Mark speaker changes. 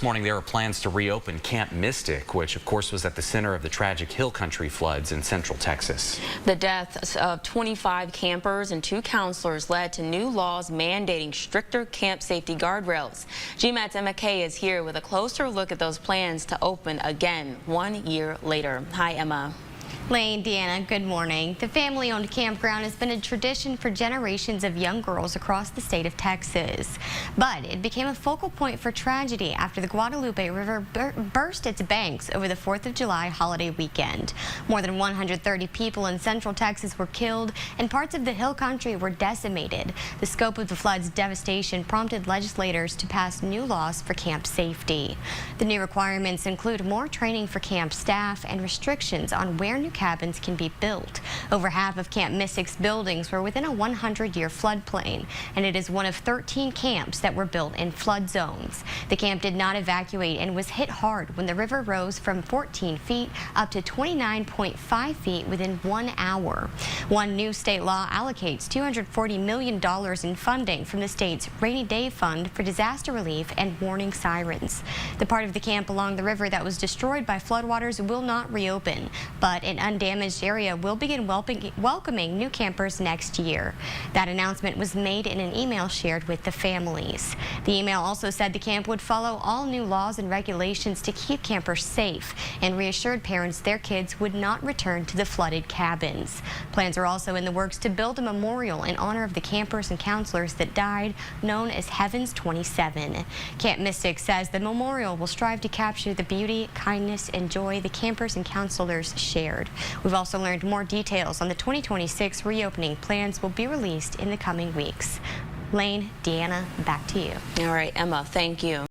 Speaker 1: This morning, there are plans to reopen Camp Mystic, which of course was at the center of the tragic Hill Country floods in central Texas.
Speaker 2: The deaths of 25 campers and 2 counselors led to new laws mandating stricter camp safety guardrails. GMAT's Emma Kay is here with a closer look at those plans to open again 1 year later. Hi, Emma.
Speaker 3: Lane, Deanna, good morning. The family-owned campground has been a tradition for generations of young girls across the state of Texas. But it became a focal point for tragedy after the Guadalupe River burst its banks over the 4th of July holiday weekend. More than 130 people in central Texas were killed and parts of the Hill Country were decimated. The scope of the flood's devastation prompted legislators to pass new laws for camp safety. The new requirements include more training for camp staff and restrictions on where new cabins can be built. Over half of Camp Mystic's buildings were within a 100-year floodplain, and it is one of 13 camps that were built in flood zones. The camp did not evacuate and was hit hard when the river rose from 14 feet up to 29.5 feet within 1 hour. One new state law allocates $240 million in funding from the state's Rainy Day Fund for disaster relief and warning sirens. The part of the camp along the river that was destroyed by floodwaters will not reopen, but an undamaged area will begin welcoming new campers next year. That announcement was made in an email shared with the families. The email also said the camp would follow all new laws and regulations to keep campers safe and reassured parents their kids would not return to the flooded cabins. Plans are also in the works to build a memorial in honor of the campers and counselors that died, known as Heavens 27. Camp Mystic says the memorial will strive to capture the beauty, kindness, and joy the campers and counselors shared. We've also learned more details on the 2026 reopening plans will be released in the coming weeks. Lane, Deanna, back to you.
Speaker 2: All right, Emma, thank you.